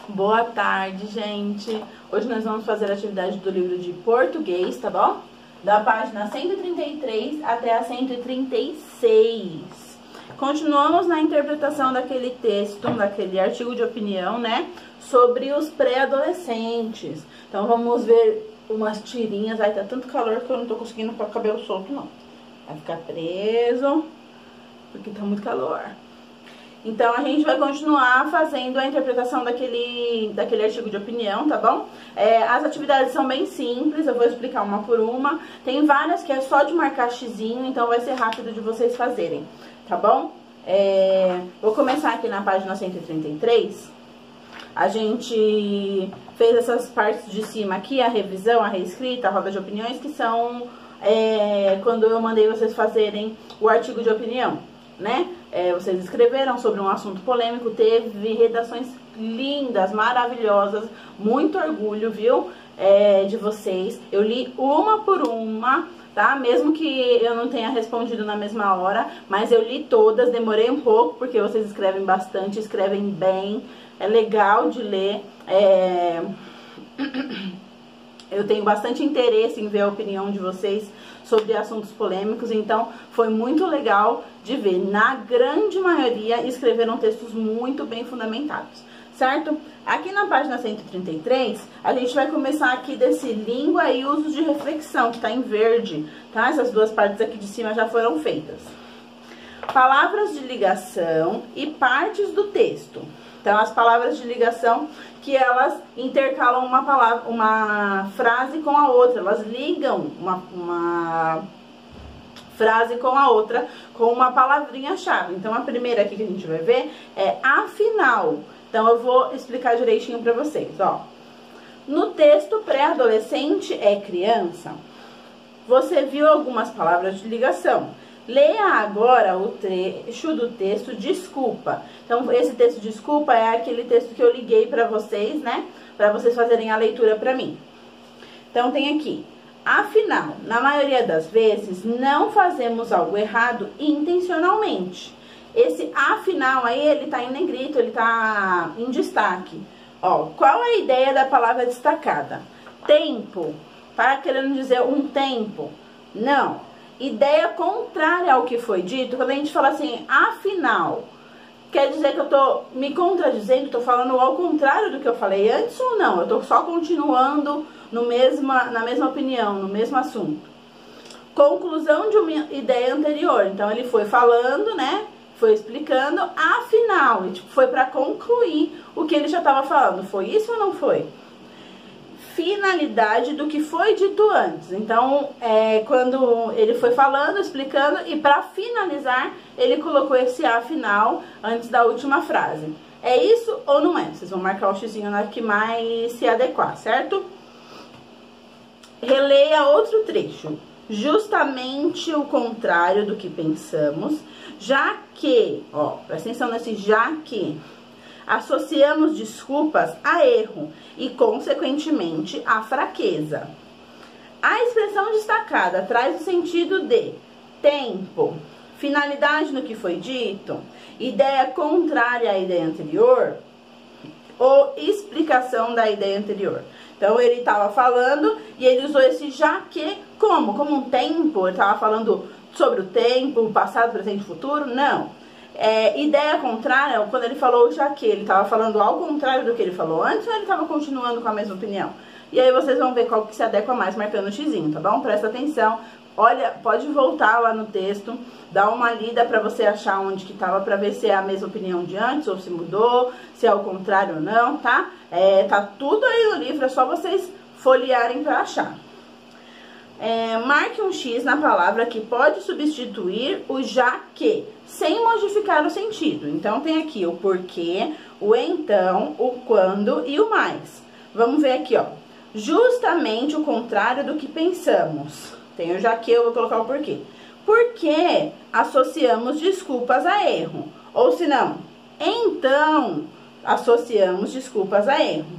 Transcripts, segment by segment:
Boa tarde, gente. Hoje nós vamos fazer a atividade do livro de português, tá bom? Da página 133 até a 136. Continuamos na interpretação daquele texto, daquele artigo de opinião, né? Sobre os pré-adolescentes. Então vamos ver umas tirinhas. Ai, tá tanto calor que eu não tô conseguindo ficar com o cabelo solto, não. Vai ficar preso, porque tá muito calor. Então, a gente vai continuar fazendo a interpretação daquele artigo de opinião, tá bom? As atividades são bem simples, eu vou explicar uma por uma. Tem várias que é só de marcar xizinho, então vai ser rápido de vocês fazerem, tá bom? Vou começar aqui na página 133. A gente fez essas partes de cima aqui, a revisão, a reescrita, a roda de opiniões, que são quando eu mandei vocês fazerem o artigo de opinião, né? Vocês escreveram sobre um assunto polêmico, teve redações lindas, maravilhosas, muito orgulho, viu, de vocês. Eu li uma por uma, tá? Mesmo que eu não tenha respondido na mesma hora, mas eu li todas, demorei um pouco, porque vocês escrevem bastante, escrevem bem, é legal de ler, eu tenho bastante interesse em ver a opinião de vocês sobre assuntos polêmicos, então foi muito legal de ver. Na grande maioria escreveram textos muito bem fundamentados, certo? Aqui na página 133, a gente vai começar aqui desse língua e usos de reflexão, que tá em verde, tá? Essas duas partes aqui de cima já foram feitas. Palavras de ligação e partes do texto. Então, as palavras de ligação que elas intercalam uma frase com a outra, elas ligam uma frase com a outra com uma palavrinha-chave. Então, a primeira aqui que a gente vai ver é afinal. Então, eu vou explicar direitinho pra vocês, ó. No texto, pré-adolescente é criança. Você viu algumas palavras de ligação. Leia agora o trecho do texto desculpa. Então, esse texto desculpa é aquele texto que eu liguei pra vocês, né? Pra vocês fazerem a leitura pra mim. Então, tem aqui. Afinal, na maioria das vezes, não fazemos algo errado intencionalmente. Esse afinal aí, ele tá em negrito, ele tá em destaque. Ó, qual é a ideia da palavra destacada? Tempo. Tá querendo dizer um tempo? Não. Ideia contrária ao que foi dito, quando a gente fala assim, afinal, quer dizer que eu tô me contradizendo, tô falando ao contrário do que eu falei antes ou não? Eu tô só continuando na mesma opinião, no mesmo assunto. Conclusão de uma ideia anterior. Então, ele foi falando, né? Foi explicando, afinal, foi para concluir o que ele já estava falando. Foi isso ou não foi? Finalidade do que foi dito antes. Então, quando ele foi falando, explicando, e para finalizar, ele colocou esse afinal antes da última frase. É isso ou não é? Vocês vão marcar o xizinho na que mais se adequar, certo? Releia outro trecho. Justamente o contrário do que pensamos, já que, ó, presta atenção nesse já que, associamos desculpas a erro e, consequentemente, a fraqueza. A expressão destacada traz o sentido de tempo, finalidade no que foi dito, ideia contrária à ideia anterior ou explicação da ideia anterior. Então, ele estava falando e ele usou esse já que como? Como um tempo? Ele estava falando sobre o tempo, passado, presente e futuro? Não. Ideia contrária, quando ele falou já que, ele estava falando ao contrário do que ele falou antes ou ele estava continuando com a mesma opinião? E aí vocês vão ver qual que se adequa mais marcando o xizinho, tá bom? Presta atenção, olha, pode voltar lá no texto, dá uma lida pra você achar onde que tava, pra ver se é a mesma opinião de antes ou se mudou, se é o contrário ou não, tá? Tá tudo aí no livro, é só vocês folhearem pra achar. Marque um X na palavra que pode substituir o já que, sem modificar o sentido. Então, tem aqui o porquê, o então, o quando e o mais. Vamos ver aqui, ó. Justamente o contrário do que pensamos. Tem o já que, eu vou colocar o porquê. Porque associamos desculpas a erro. Ou se não, então, associamos desculpas a erro.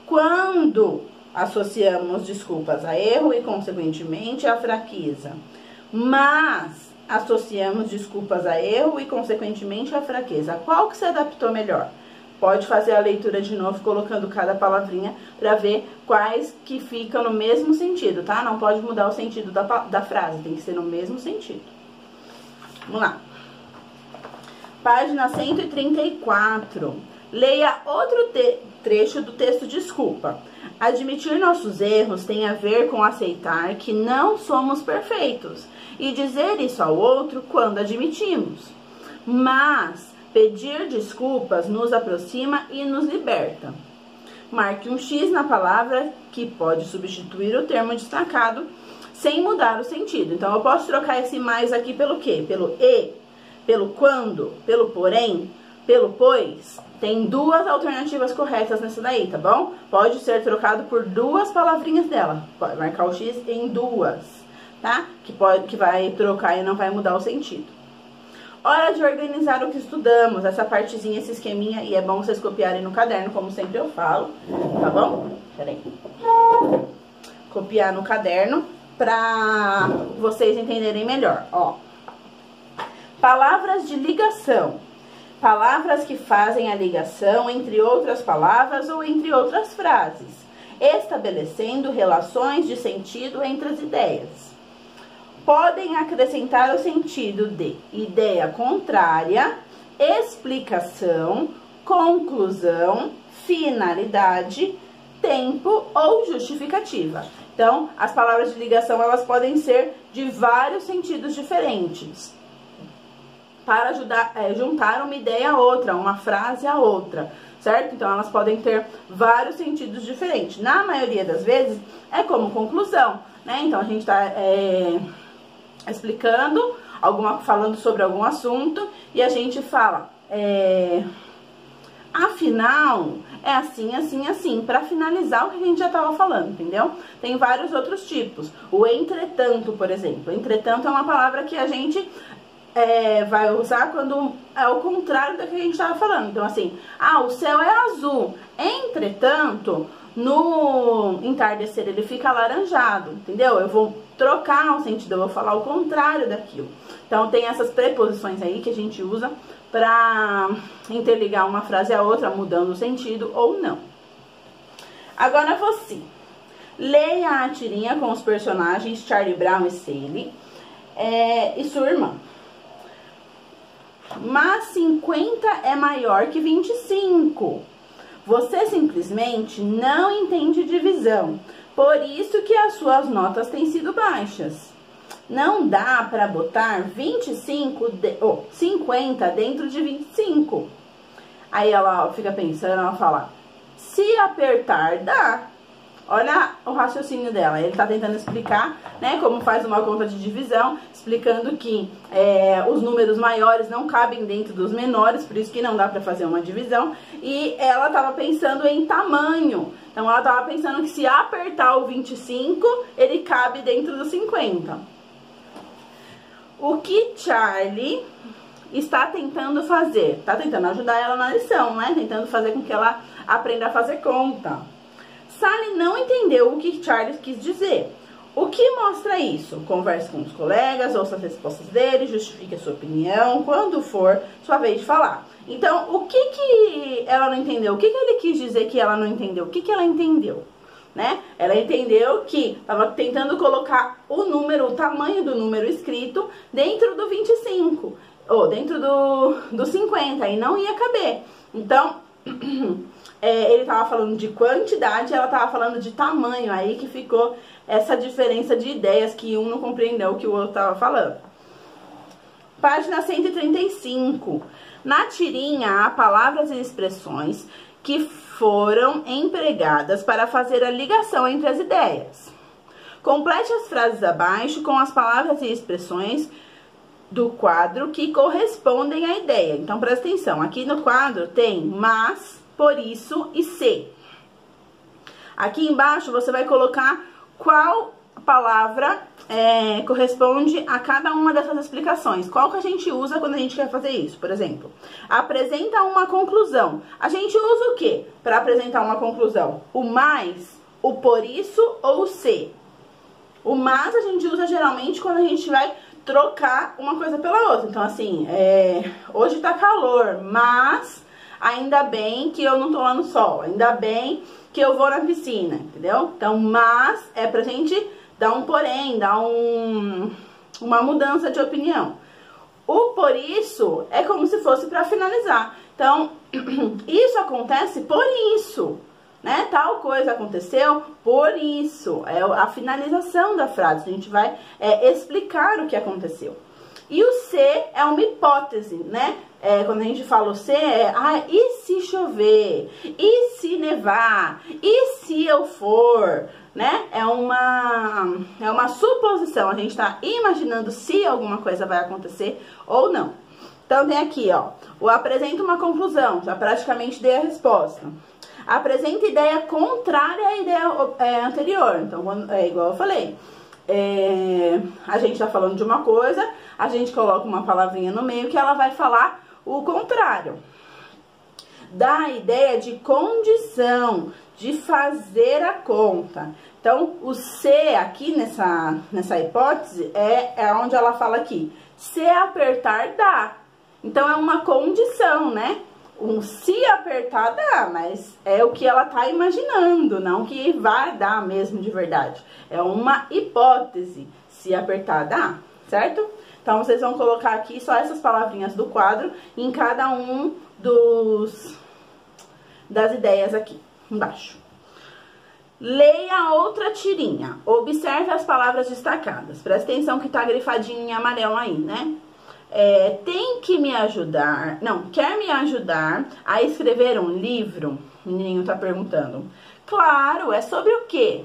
Quando associamos desculpas a erro e, consequentemente, a fraqueza. Mas associamos desculpas a erro e, consequentemente, a fraqueza. Qual que se adaptou melhor? pode fazer a leitura de novo, colocando cada palavrinha, para ver quais que ficam no mesmo sentido, tá? Não pode mudar o sentido da frase, tem que ser no mesmo sentido. Vamos lá. Página 134. Leia outro trecho do texto desculpa. Admitir nossos erros tem a ver com aceitar que não somos perfeitos e dizer isso ao outro quando admitimos. Mas pedir desculpas nos aproxima e nos liberta. Marque um X na palavra que pode substituir o termo destacado sem mudar o sentido. Então, eu posso trocar esse mais aqui pelo quê? Pelo e, pelo quando, pelo porém, pelo pois. Tem duas alternativas corretas nessa daí, tá bom? Pode ser trocado por duas palavrinhas dela. Pode marcar o X em duas, tá? Que vai trocar e não vai mudar o sentido. Hora de organizar o que estudamos, essa partezinha, esse esqueminha, e é bom vocês copiarem no caderno, como sempre eu falo, tá bom? Peraí. Copiar no caderno pra vocês entenderem melhor, ó. Palavras de ligação. Palavras que fazem a ligação entre outras palavras ou entre outras frases, estabelecendo relações de sentido entre as ideias. Podem acrescentar o sentido de ideia contrária, explicação, conclusão, finalidade, tempo ou justificativa. Então, as palavras de ligação, elas podem ser de vários sentidos diferentes, para ajudar, juntar uma ideia a outra, uma frase a outra, certo? Então, elas podem ter vários sentidos diferentes. Na maioria das vezes, é como conclusão, né? Então, a gente está explicando, falando sobre algum assunto, e a gente fala, afinal, é assim, assim, assim, para finalizar o que a gente já estava falando, entendeu? Tem vários outros tipos. O entretanto, por exemplo. Entretanto é uma palavra que a gente vai usar quando é o contrário do que a gente estava falando. Então, assim, o céu é azul, entretanto, no entardecer ele fica alaranjado, entendeu? Eu vou trocar o sentido, eu vou falar o contrário daquilo. Então, tem essas preposições aí que a gente usa para interligar uma frase a outra, mudando o sentido ou não. Agora você, leia a tirinha com os personagens Charlie Brown e Sally e sua irmã. Mas 50 é maior que 25. Você simplesmente não entende divisão, por isso que as suas notas têm sido baixas. Não dá para botar 50 dentro de 25. Aí ela fica pensando, ela fala, se apertar, dá. Olha o raciocínio dela, ele tá tentando explicar, né, como faz uma conta de divisão, explicando que os números maiores não cabem dentro dos menores, por isso que não dá pra fazer uma divisão, e ela tava pensando em tamanho, então ela tava pensando que se apertar o 25, ele cabe dentro dos 50. O que Charlie está tentando fazer? Tá tentando ajudar ela na lição, né, tentando fazer com que ela aprenda a fazer conta. Sally não entendeu o que Charlie quis dizer. O que mostra isso? Converse com os colegas, ouça as respostas deles, justifique a sua opinião quando for sua vez de falar. Então, o que ela não entendeu? O que ele quis dizer que ela não entendeu? O que ela entendeu? Né? Ela entendeu que estava tentando colocar o número, o tamanho do número escrito dentro do 25, ou dentro do 50, e não ia caber. Então, ele estava falando de quantidade, ela estava falando de tamanho, aí que ficou essa diferença de ideias, que um não compreendeu o que o outro estava falando. Página 135. Na tirinha há palavras e expressões que foram empregadas para fazer a ligação entre as ideias. Complete as frases abaixo com as palavras e expressões do quadro que correspondem à ideia. Então, presta atenção, aqui no quadro tem mas, por isso e se. Aqui embaixo você vai colocar qual palavra corresponde a cada uma dessas explicações. Qual que a gente usa quando a gente quer fazer isso? Por exemplo, apresenta uma conclusão. A gente usa o quê para apresentar uma conclusão? O mais, o por isso ou o se. O mas a gente usa geralmente quando a gente vai trocar uma coisa pela outra. Então, assim, hoje tá calor, mas ainda bem que eu não tô lá no sol, ainda bem que eu vou na piscina, entendeu? Então, mas é pra gente dar um porém, dar uma mudança de opinião. O por isso é como se fosse pra finalizar. Então, isso acontece por isso, né? Tal coisa aconteceu por isso. É a finalização da frase. A gente vai explicar o que aconteceu. E o se é uma hipótese, né? Quando a gente fala o se, e se chover? E se nevar? E se eu for? Né? É uma suposição. A gente tá imaginando se alguma coisa vai acontecer ou não. Então, tem aqui, ó, o apresenta uma conclusão, já praticamente dei a resposta. Apresenta ideia contrária à ideia anterior. Então, igual eu falei, a gente tá falando de uma coisa, a gente coloca uma palavrinha no meio que ela vai falar o contrário. Dá a ideia de condição, de fazer a conta. Então, o se aqui nessa hipótese é onde ela fala aqui. Se apertar, dá. Então, é uma condição, né? Se apertar, dá, mas é o que ela tá imaginando, não que vai dar mesmo de verdade. É uma hipótese. Se apertar, dá, certo? Então, vocês vão colocar aqui só essas palavrinhas do quadro em cada um das ideias aqui embaixo. Leia outra tirinha. Observe as palavras destacadas. Presta atenção que tá grifadinho em amarelo aí, né? Tem que me ajudar... Não, quer me ajudar a escrever um livro? O menininho tá perguntando. Claro, é sobre o quê?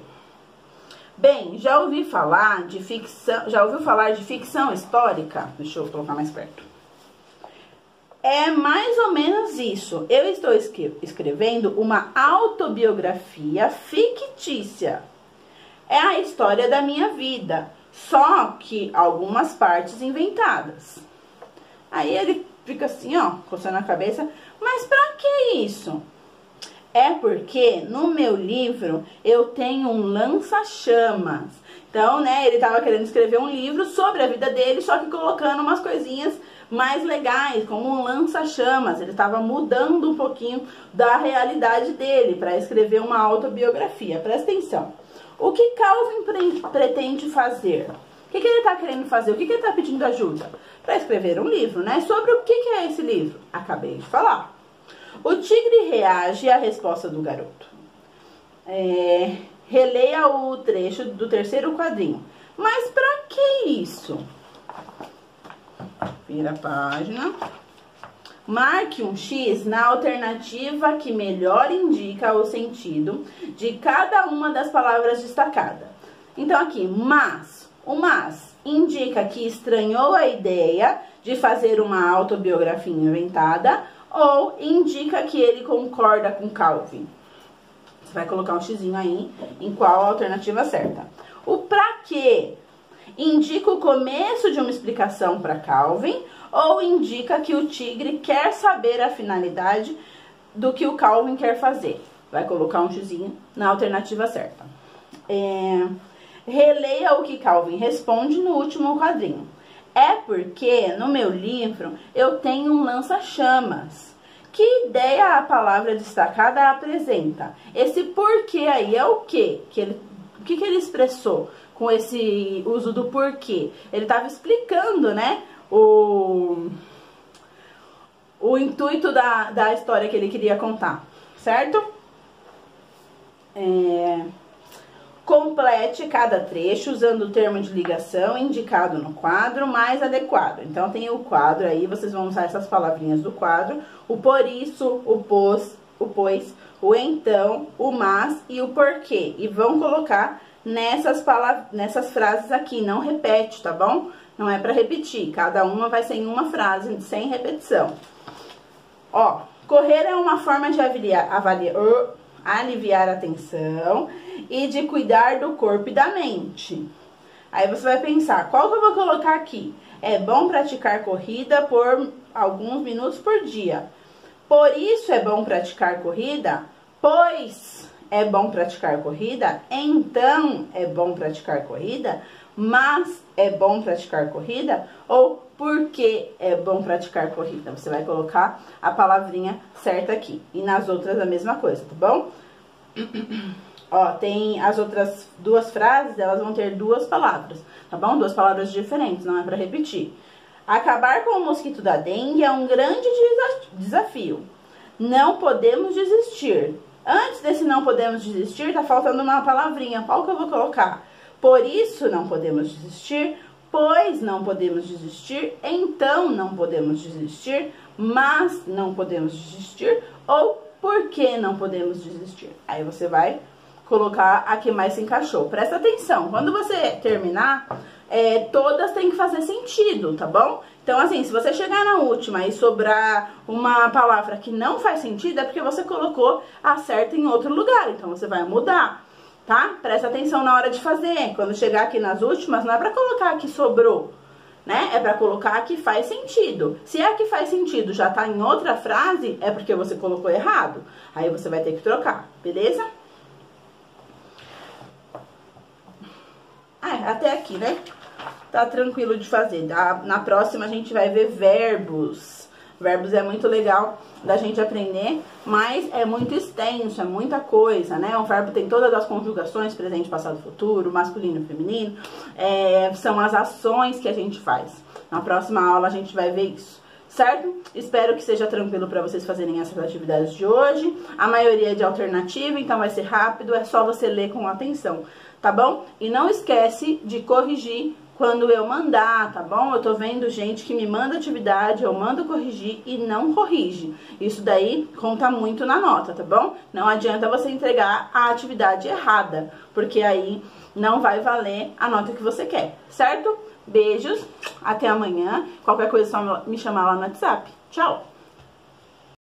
Bem, já ouviu falar de ficção histórica? Deixa eu colocar mais perto. É mais ou menos isso. Eu estou escrevendo uma autobiografia fictícia. É a história da minha vida, só que algumas partes inventadas. Aí ele fica assim, ó, coçando a cabeça. Mas pra que isso? É porque no meu livro eu tenho um lança-chamas. Então, né, ele tava querendo escrever um livro sobre a vida dele, só que colocando umas coisinhas mais legais, como um lança-chamas. Ele estava mudando um pouquinho da realidade dele para escrever uma autobiografia. Presta atenção. O que Calvin pretende fazer? O que ele está querendo fazer? O que ele está pedindo ajuda? Para escrever um livro, né? Sobre o que é esse livro? Acabei de falar. O tigre reage à resposta do garoto. Releia o trecho do terceiro quadrinho. Mas para que isso? Vira a página. Marque um X na alternativa que melhor indica o sentido de cada uma das palavras destacadas. Então, aqui, mas. O mas indica que estranhou a ideia de fazer uma autobiografia inventada ou indica que ele concorda com Calvin. Você vai colocar um xizinho aí em qual a alternativa certa. O pra quê indica o começo de uma explicação para Calvin ou indica que o tigre quer saber a finalidade do que o Calvin quer fazer. Vai colocar um xizinho na alternativa certa. Releia o que Calvin responde no último quadrinho. É porque no meu livro eu tenho um lança-chamas. Que ideia a palavra destacada apresenta? Esse porquê aí é o quê? O que ele expressou com esse uso do porquê? Ele estava explicando, né, o intuito da história que ele queria contar, certo? Complete cada trecho usando o termo de ligação indicado no quadro mais adequado. Então, tem o quadro aí, vocês vão usar essas palavrinhas do quadro. O por isso, o pois, o então, o mas e o porquê. E vão colocar nessas frases aqui, não repete, tá bom? Não é para repetir, cada uma vai ser em uma frase, sem repetição. Ó, correr é uma forma de aliviar a tensão e de cuidar do corpo e da mente. Aí você vai pensar, qual que eu vou colocar aqui? É bom praticar corrida por alguns minutos por dia. Por isso é bom praticar corrida? Pois é bom praticar corrida? Então é bom praticar corrida? mas é bom praticar corrida, ou por que é bom praticar corrida. Você vai colocar a palavrinha certa aqui. E nas outras a mesma coisa, tá bom? Ó, tem as outras duas frases, elas vão ter duas palavras, tá bom? Duas palavras diferentes, não é pra repetir. Acabar com o mosquito da dengue é um grande desafio. Não podemos desistir. Antes desse não podemos desistir, tá faltando uma palavrinha. Qual que eu vou colocar? Por isso não podemos desistir, pois não podemos desistir, então não podemos desistir, mas não podemos desistir, ou por que não podemos desistir. Aí você vai colocar a que mais se encaixou. Presta atenção, quando você terminar, todas têm que fazer sentido, tá bom? Então, assim, se você chegar na última e sobrar uma palavra que não faz sentido, é porque você colocou a certa em outro lugar, então você vai mudar, tá? Presta atenção na hora de fazer. Quando chegar aqui nas últimas, não é pra colocar a que sobrou, né? É pra colocar a que faz sentido. Se a que faz sentido já tá em outra frase, é porque você colocou errado. Aí você vai ter que trocar, beleza? Até aqui, né? Tá tranquilo de fazer. Na próxima a gente vai ver verbos. Verbos é muito legal da gente aprender, mas é muito extenso, é muita coisa, né? O verbo tem todas as conjugações, presente, passado, futuro, masculino e feminino. São as ações que a gente faz. Na próxima aula a gente vai ver isso, certo? Espero que seja tranquilo para vocês fazerem essas atividades de hoje. A maioria é de alternativa, então vai ser rápido, é só você ler com atenção, tá bom? E não esquece de corrigir quando eu mandar, tá bom? Eu tô vendo gente que me manda atividade, eu mando corrigir e não corrige. Isso daí conta muito na nota, tá bom? Não adianta você entregar a atividade errada, porque aí não vai valer a nota que você quer, certo? Beijos, até amanhã. Qualquer coisa é só me chamar lá no WhatsApp. Tchau!